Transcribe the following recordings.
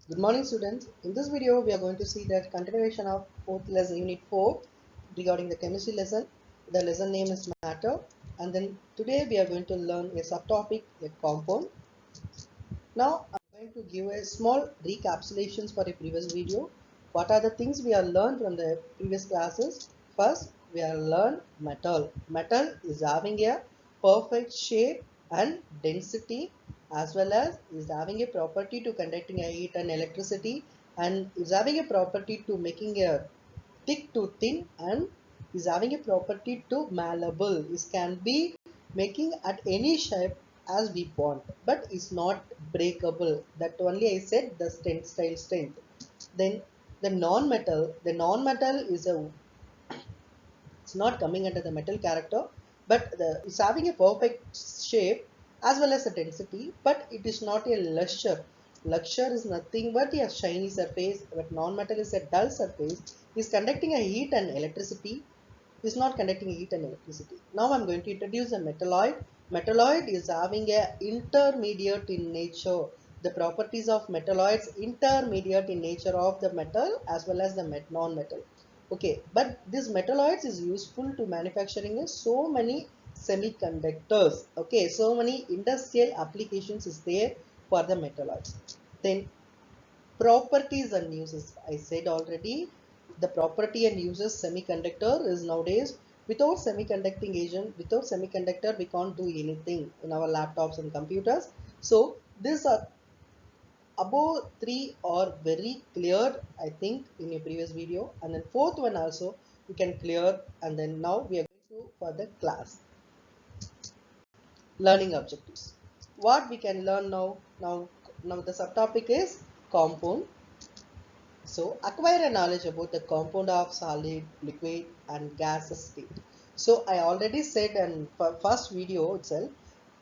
Good morning students. In this video we are going to see the continuation of 4th lesson unit 4 regarding the chemistry lesson. The lesson name is matter, and then today we are going to learn a subtopic, a compound. Now I'm going to give a small recapitulations for a previous video. What are the things we have learned from the previous classes? First, we have learned metal. Metal is having a perfect shape and density, as well as is having a property to conducting a heat and electricity, and is having a property to making a thick to thin, and is having a property to malleable. It can be making at any shape as we want, but it's not breakable. That only I said the tensile strength. Then the non-metal is a, it's not coming under the metal character, but it's having a perfect shape as well as a density, but it is not a luster. Luster is nothing but a shiny surface, but non-metal is a dull surface, is conducting a heat and electricity, is not conducting heat and electricity. Now I'm going to introduce a metalloid. Metalloid is having a intermediate in nature. The properties of metalloids intermediate in nature of the metal as well as the non-metal. Okay, but this metalloids is useful to manufacturing so many semiconductors. Okay, so many industrial applications is there for the metalloids. Then properties and uses. I said already, the property and uses semiconductor is nowadays, without semiconducting agent, without semiconductor we can't do anything in our laptops and computers. So these are above three are very clear, I think, in your previous video, and then fourth one also you can clear. And then now we are going to for the class learning objectives. What we can learn now the subtopic is compound. So acquire a knowledge about the compound of solid, liquid and gaseous state. So I already said in first video itself,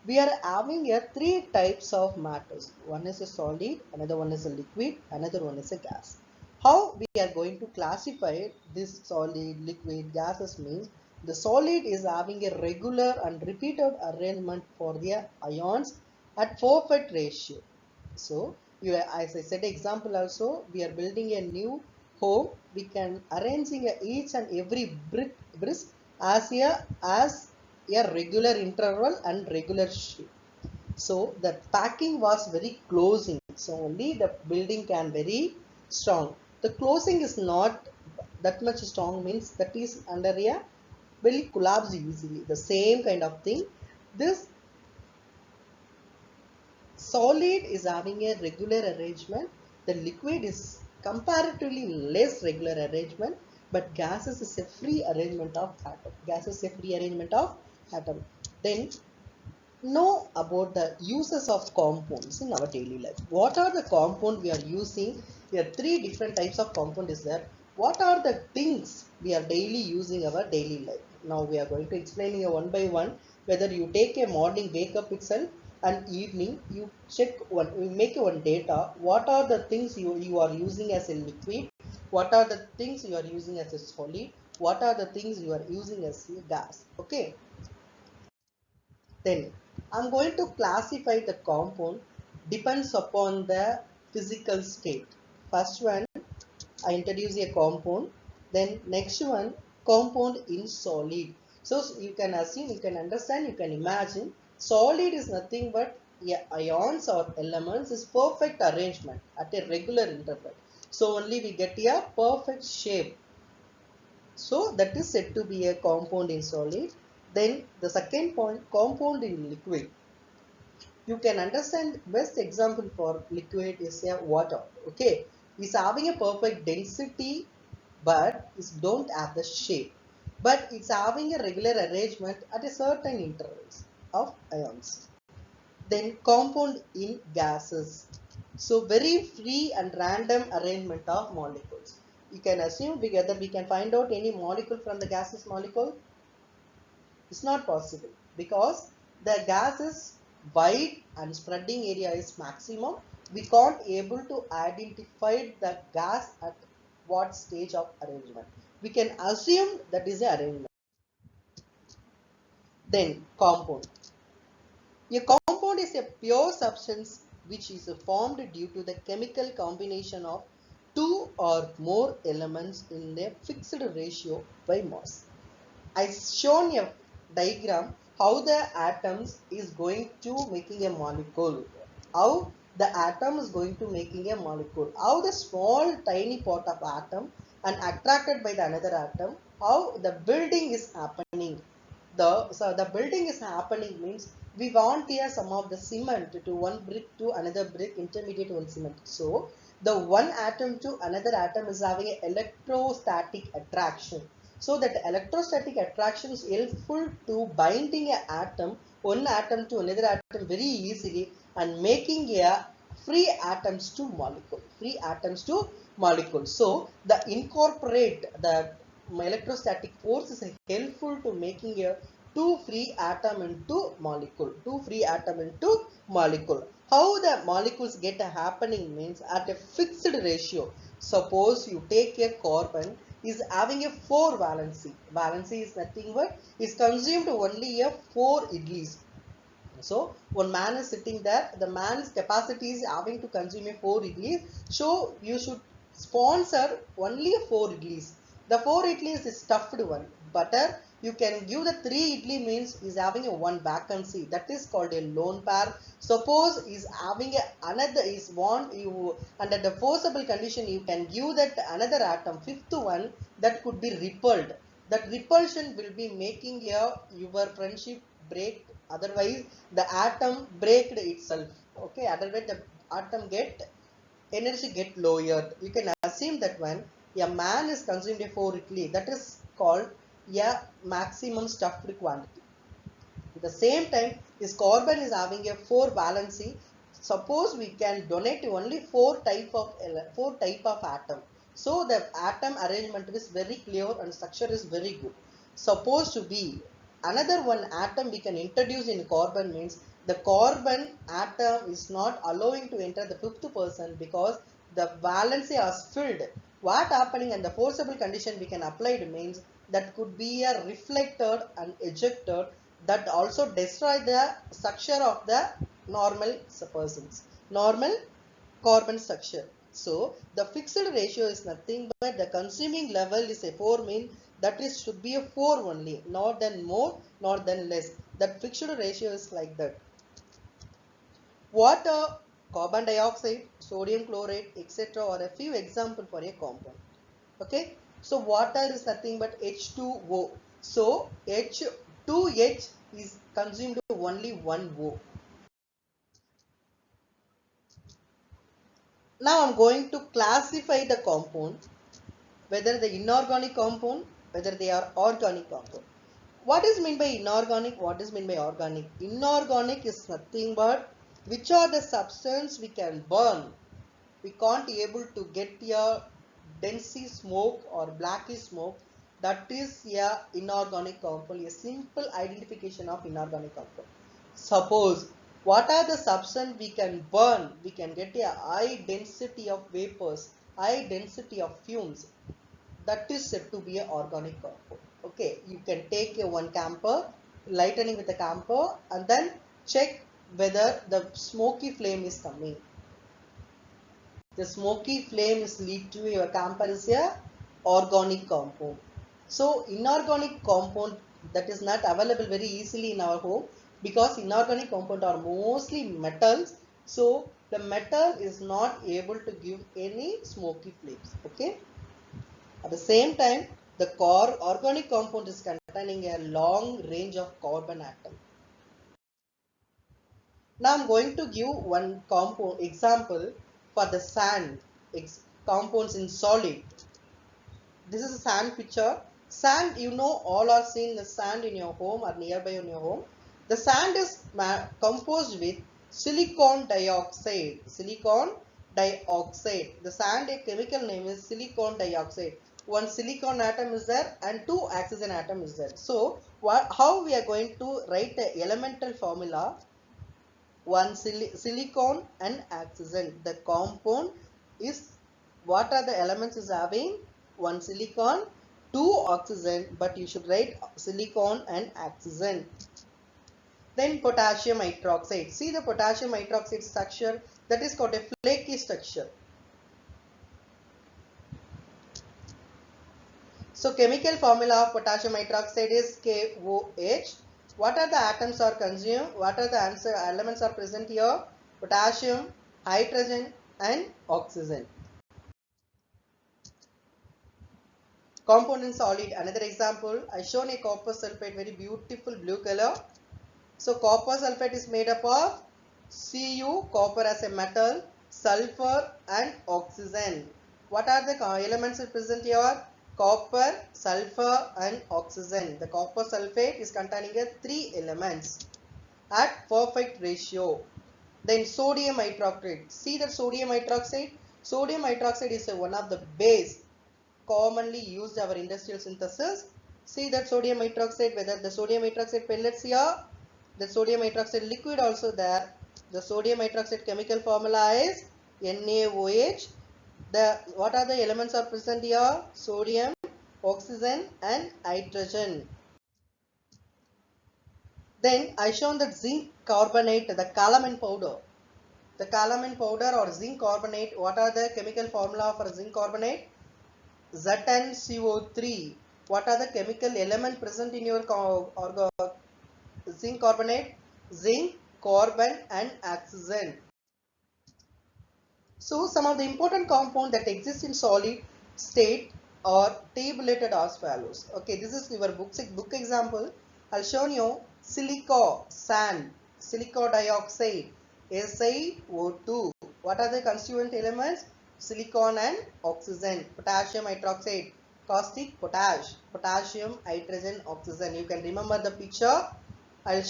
we are having here three types of matters. One is a solid, another one is a liquid, another one is a gas. How we are going to classify this solid, liquid, gases means the solid is having a regular and repeated arrangement for the ions at perfect ratio. So as I said example also, we are building a new home. We can arranging each and every brick as a regular interval and regular shape. So the packing was very closing. So only the building can very strong. The closing is not that much strong, means that is under a will collapse easily. The same kind of thing. This solid is having a regular arrangement. The liquid is comparatively less regular arrangement, but gases is a free arrangement of atom. Gas is a free arrangement of atom. Then know about the uses of compounds in our daily life. What are the compound we are using? There are three different types of compound is there. What are the things we are daily using our daily life? Now we are going to explain here one by one. Whether you take a morning wake up itself and evening you check one, you make one data. What are the things you are using as a liquid? What are the things you are using as a solid? What are the things you are using as a gas? Okay. Then I'm going to classify the compound depends upon the physical state. First one, I introduce a compound. Then next one, compound in solid. So you can assume, you can understand, you can imagine. Solid is nothing but, yeah, ions or elements is perfect arrangement at a regular interval. So only we get a perfect shape. So that is said to be a compound in solid. Then the second point, compound in liquid. You can understand best example for liquid is a water. Okay, it's having a perfect density, but it don't have the shape. But it's having a regular arrangement at a certain intervals of ions. Then compound in gases. So very free and random arrangement of molecules. You can assume whether we can find out any molecule from the gaseous molecule. It's not possible because the gas is wide and spreading area is maximum. We can't able to identify the gas at what stage of arrangement. We can assume that is a arrangement. Then compound. A compound is a pure substance which is formed due to the chemical combination of two or more elements in a fixed ratio by mass. I shown a diagram how the atoms is going to making a molecule. How the atom is going to making a molecule. How the small tiny part of atom and attracted by the another atom. How the building is happening. The building is happening means we want here some of the cement to one brick to another brick intermediate one cement. So the one atom to another atom is having an electrostatic attraction. So that electrostatic attraction is helpful to binding an atom, one atom to another atom very easily and making a free atoms to molecule, free atoms to molecule. So the incorporate the electrostatic force is helpful to making a two free atom into molecule, two free atom into molecule. How the molecules get happening means at a fixed ratio. Suppose you take a carbon is having a 4 valency. Valency is nothing but is consumed only a 4 idlis. So one man is sitting there, the man's capacity is having to consume a 4 idlis. So you should sponsor only a 4 idlis. The 4 idlis is stuffed one. Butter, you can give the 3 idli means is having a one vacancy. That is called a lone pair. Suppose is having a another is one you under the forcible condition you can give that another atom fifth one that could be repelled. That repulsion will be making your friendship break, otherwise the atom breaked itself. Okay, otherwise the atom get energy get lowered. You can assume that when a man is consumed a 4 idli, that is called a maximum stuffed quantity. At the same time, this carbon is having a 4 valency. Suppose we can donate only 4 type of atom. So the atom arrangement is very clear and structure is very good. Suppose to be another one atom we can introduce in carbon means the carbon atom is not allowing to enter the fifth person because the valency is filled. What happening and the forcible condition we can apply means that could be a reflected and ejected that also destroy the structure of the normal persons, normal carbon structure. So the fixed ratio is nothing but the consuming level is a 4 mean that is should be a 4 only, not than more, not than less. That fixed ratio is like that. Water, carbon dioxide, sodium chloride, etc. are a few examples for a compound. Okay, so water is nothing but H2O. So H2H is consumed only one O. Now I'm going to classify the compound, whether the inorganic compound, whether they are organic compound. What is meant by inorganic? What is meant by organic? Inorganic is nothing but which are the substance we can burn. We can't able to get a densey smoke or blacky smoke. That is a inorganic compound. A simple identification of inorganic compound. Suppose what are the substance we can burn? We can get a high density of vapors, high density of fumes. That is said to be an organic compound. Okay, you can take a one camper, lightening with a camper, and then check whether the smoky flame is coming. The smoky flame is lead to your camper is a organic compound. So inorganic compound that is not available very easily in our home because inorganic compound are mostly metals. So the metal is not able to give any smoky flames. Okay. At the same time, the core organic compound is containing a long range of carbon atom. Now I'm going to give one compound example for the sand compounds in solid. This is a sand picture. Sand, you know, all are seen the sand in your home or nearby in your home. The sand is composed with silicon dioxide. Silicon dioxide. The sand, a chemical name is silicon dioxide. One silicon atom is there and two oxygen atom is there. So, how we are going to write the elemental formula? One silicon and oxygen. The compound is what are the elements is having? One silicon, two oxygen, but you should write silicon and oxygen. Then potassium hydroxide. See the potassium hydroxide structure, that is called a flaky structure. So chemical formula of potassium hydroxide is KOH. What are the atoms are consumed? What are the elements are present here? Potassium, hydrogen and oxygen. Compound in solid. Another example, I shown a copper sulfate, very beautiful blue color. So copper sulfate is made up of Cu, copper as a metal, sulfur and oxygen. What are the elements present here? Copper, sulfur and oxygen. The copper sulfate is containing 3 elements at perfect ratio. Then sodium hydroxide. See that sodium hydroxide? Sodium hydroxide is one of the base commonly used our industrial synthesis. See that sodium hydroxide, whether the sodium hydroxide pellets here, the sodium hydroxide liquid also there. The sodium hydroxide chemical formula is NaOH. What are the elements are present here? Sodium, oxygen and hydrogen. Then I shown that zinc carbonate, the calamine powder. The calamine powder or zinc carbonate, what are the chemical formula for zinc carbonate? ZnCO3. What are the chemical element present in your zinc carbonate? Zinc, carbon and oxygen. So some of the important compounds that exist in solid state are tabulated as follows. Okay, this is your book example. I'll show you silica, sand, silica dioxide, SiO2. What are the constituent elements? Silicon and oxygen. Potassium hydroxide, caustic potash, potassium, hydrogen, oxygen. You can remember the picture. I'll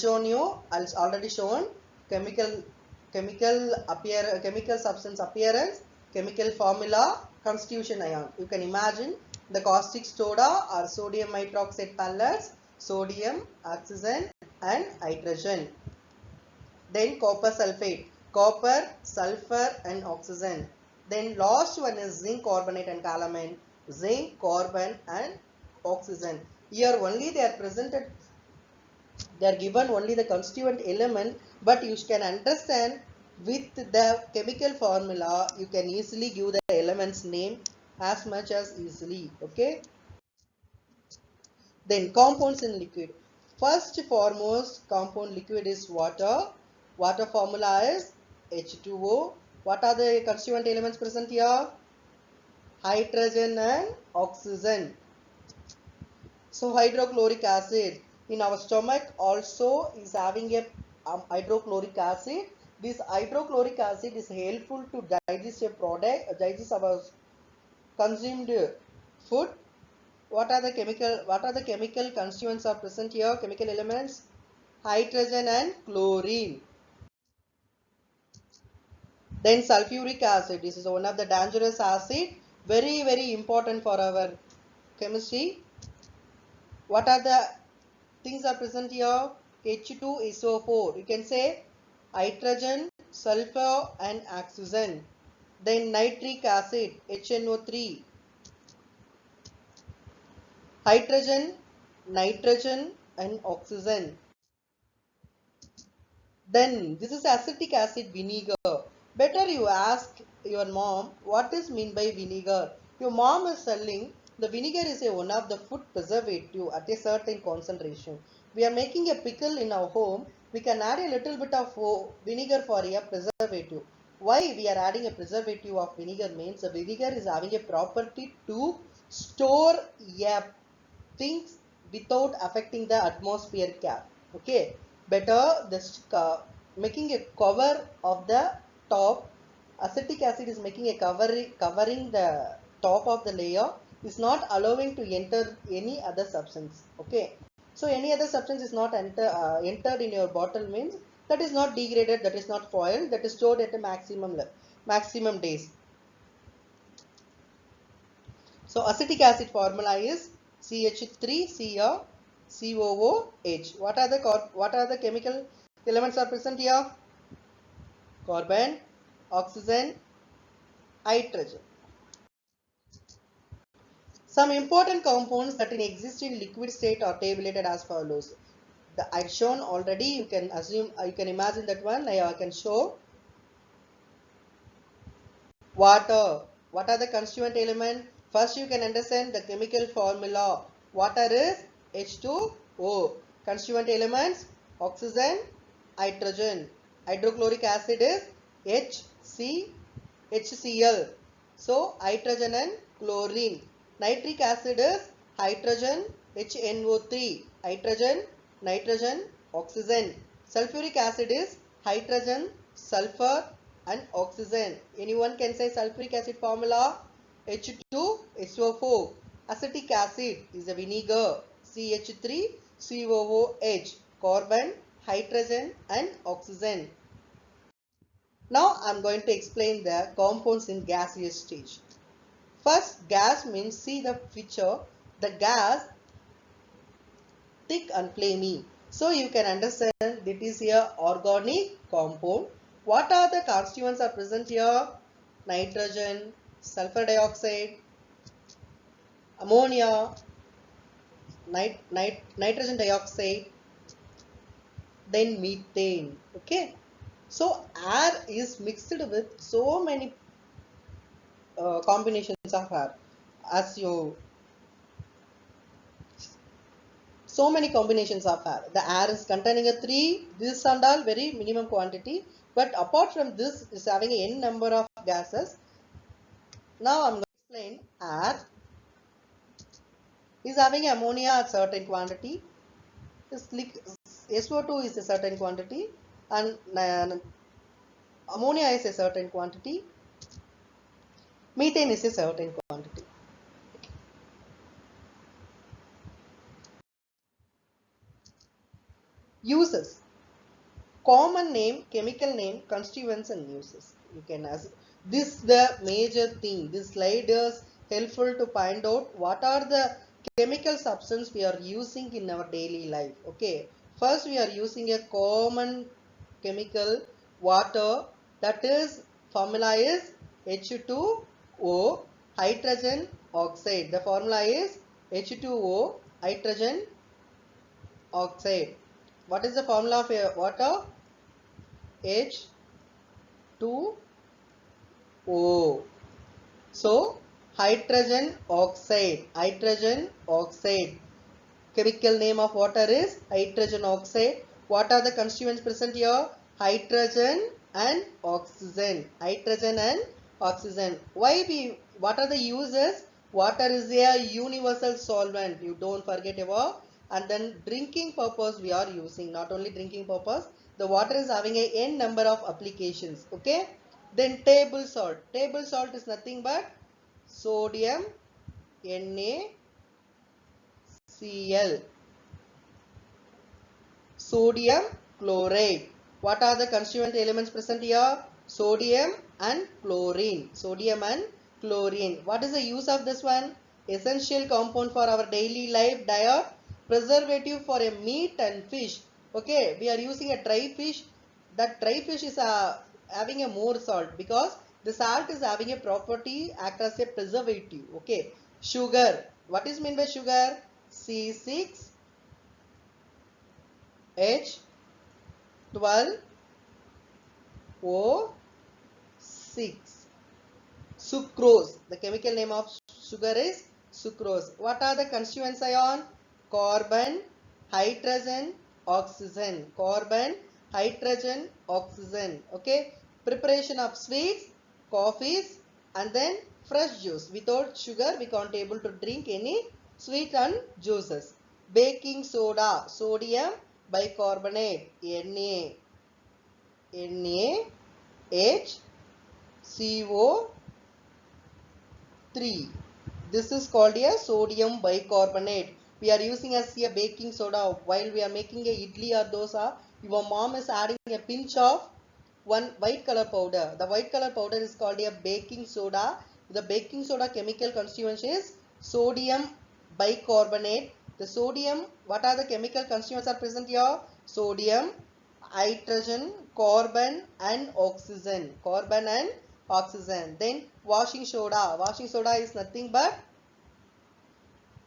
already shown chemical substance appearance, chemical formula, constitution ion. You can imagine the caustic soda or sodium hydroxide pellets, sodium, oxygen and hydrogen. Then copper sulfate, copper, sulfur and oxygen. Then last one is zinc carbonate and calamine, zinc, carbon and oxygen. Here only they are presented, they are given only the constituent element, but you can understand with the chemical formula you can easily give the elements name as much as easily. Okay. Then compounds in liquid. First foremost compound liquid is water. Water formula is H2O. What are the constituent elements present here? Hydrogen and oxygen. So hydrochloric acid in our stomach also is having a hydrochloric acid. This hydrochloric acid is helpful to digest a product, digest our consumed food. What are the chemical constituents are present here? Chemical elements, hydrogen and chlorine. Then sulfuric acid. This is one of the dangerous acid. Very important for our chemistry. What are the things are present here? H2SO4. You can say hydrogen, sulfur and oxygen. Then nitric acid, HNO3. Hydrogen, nitrogen and oxygen. Then this is acetic acid vinegar. Better you ask your mom what is mean by vinegar. Your mom is telling the vinegar is one of the food preservative at a certain concentration. We are making a pickle in our home. We can add a little bit of vinegar for a preservative. Why we are adding a preservative of vinegar means the vinegar is having a property to store things without affecting the atmosphere cap. Okay, better this making a cover of the top. Acetic acid is making a covering the top of the layer, is not allowing to enter any other substance. Okay, so any other substance is not entered in your bottle means that is not degraded, that is not foiled, that is stored at a maximum days. So acetic acid formula is CH3Cl COOH. What are the chemical elements are present here? Carbon, oxygen, hydrogen. Some important compounds that exist in liquid state are tabulated as follows. I shown already. You can assume, you can imagine that one. I can show water. What are the constituent element? First, you can understand the chemical formula. Water is H2O. Constituent elements: oxygen, hydrogen. Hydrochloric acid is HCl. So, hydrogen and chlorine. Nitric acid is hydrogen, HNO3. Hydrogen, nitrogen, oxygen. Sulfuric acid is hydrogen, sulfur, and oxygen. Anyone can say sulfuric acid formula? H2SO4. Acetic acid is a vinegar, CH3COOH. Carbon, hydrogen, and oxygen. Now I am going to explain the compounds in gaseous stage. First, gas means, see the picture, the gas thick and flamey. So you can understand that is a organic compound. What are the constituents are present here? Nitrogen, sulfur dioxide, ammonia, nitrogen dioxide, then methane. Okay. So air is mixed with so many combinations of air. As you So many combinations of air. The air is containing a 3, this and all very minimum quantity. But apart from this, is having n number of gases. Now I am going to explain air is having ammonia at certain quantity. SO2 is a certain quantity and ammonia is a certain quantity. Methane is a certain quantity. Uses: common name, chemical name, constituents and uses. You can ask this the major thing. This slide is helpful to find out what are the chemical substance we are using in our daily life. Okay, first we are using a common chemical, water, that is formula is H2O, hydrogen oxide. The formula is H2O, hydrogen oxide. What is the formula of water? H2O. So, hydrogen oxide. Hydrogen oxide. Chemical name of water is hydrogen oxide. What are the constituents present here? Hydrogen and oxygen. Hydrogen and oxygen. What are the uses? Water is a universal solvent. You don't forget about. And then drinking purpose we are using. Not only drinking purpose. The water is having a n number of applications. Okay. Then table salt. Table salt is nothing but sodium NaCl. Sodium chloride. What are the constituent elements present here? Sodium and chlorine. Sodium and chlorine. What is the use of this one? Essential compound for our daily life diet. Preservative for a meat and fish. Okay, we are using a dry fish. That dry fish is having a more salt because the salt is having a property act as a preservative. Okay, sugar. What is meant by sugar? C6H12 O6. Sucrose. The chemical name of sugar is sucrose. What are the constituents ion? Carbon, hydrogen, oxygen. Carbon, hydrogen, oxygen. Okay. Preparation of sweets, coffees, and then fresh juice. Without sugar, we can't able to drink any sweet and juices. Baking soda, sodium bicarbonate, NaHCO3. This is called a sodium bicarbonate. We are using as a baking soda while we are making a idli or dosa. Your mom is adding a pinch of one white color powder. The white color powder is called a baking soda. The baking soda chemical constituent is sodium bicarbonate. The sodium, what are the chemical constituents are present here? Sodium, hydrogen, carbon and oxygen. Carbon and oxygen. Then washing soda. Washing soda is nothing but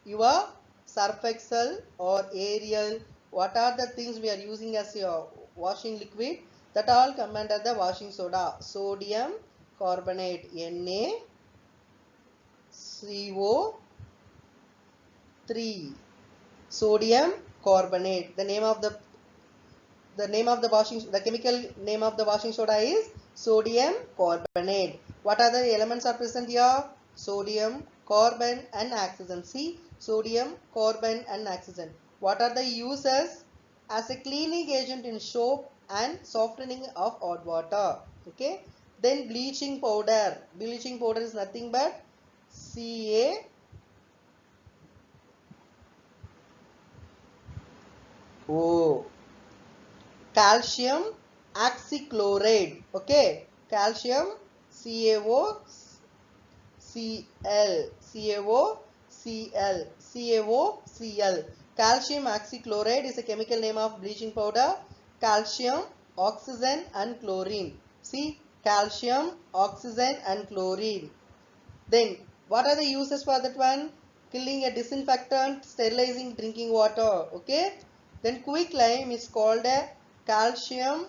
your surf excel or Ariel what are the things we are using as your washing liquid, that all come under the washing soda. Sodium carbonate, NaCO3, sodium carbonate. The chemical name of the washing soda is sodium carbonate. What are the elements are present here? Sodium, carbon and oxygen. See, sodium, carbon and oxygen. What are the uses? As a cleaning agent in soap and softening of hot water. Okay. Then bleaching powder. Bleaching powder is nothing but CaO. Calcium oxychloride. Okay. Calcium CaO Cl, CaOCl. Calcium oxychloride is a chemical name of bleaching powder. Calcium, oxygen and chlorine. See, calcium, oxygen and chlorine. Then, what are the uses for that one? Killing a disinfectant, sterilizing drinking water. Okay. Then quick lime is called a calcium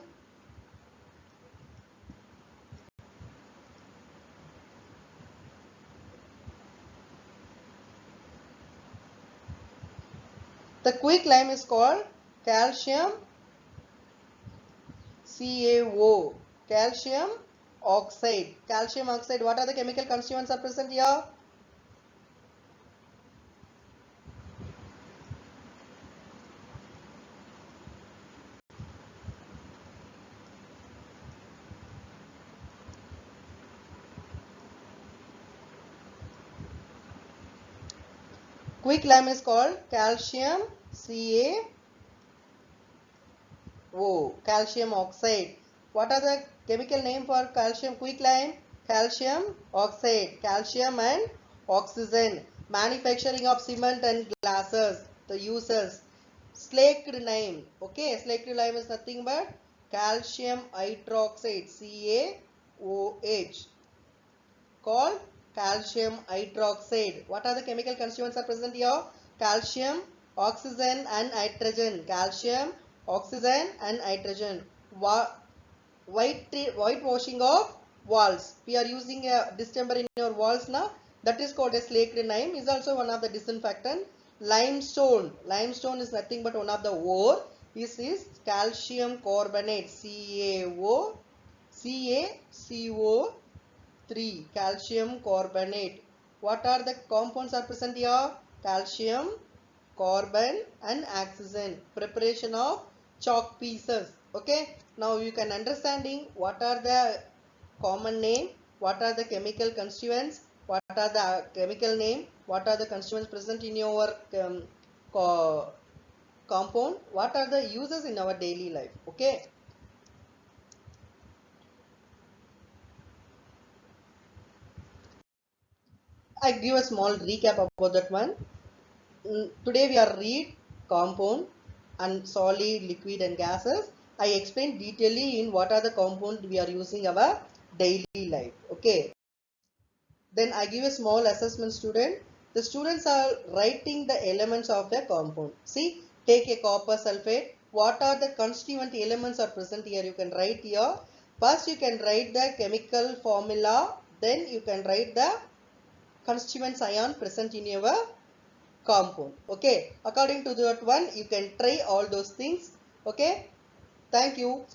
The quick lime is called calcium CaO, calcium oxide. Calcium oxide, what are the chemical constituents are present here? Quick lime is called calcium CaO, calcium oxide. What are the chemical name for calcium quick lime? Calcium oxide, calcium and oxygen. Manufacturing of cement and glasses. The uses. Slaked lime. Okay, slaked lime is nothing but calcium hydroxide, CaOH, called calcium hydroxide. What are the chemical constituents are present here? Calcium, oxygen and nitrogen. Calcium, oxygen and nitrogen. Whitewashing of walls. We are using a distemper in your walls now. That is called a slaked lime. Is also one of the disinfectant. Limestone. Limestone is nothing but one of the ore. This is calcium carbonate. CaCO3. Calcium carbonate. What are the compounds are present here? Calcium, carbon and oxygen. Preparation of chalk pieces. Okay. Now you can understanding what are the common name, what are the chemical constituents, what are the chemical name, what are the constituents present in your compound, what are the uses in our daily life. Okay. I give a small recap about that one. Today we are read compound and solid, liquid and gases. I explained detailedly in what are the compound we are using our daily life. Okay. Then I give a small assessment student. The students are writing the elements of a compound. See, take a copper sulfate. What are the constituent elements are present here? You can write here. First you can write the chemical formula. Then you can write the constituent ion present in your compound. Okay. According to that one, you can try all those things. Okay. Thank you.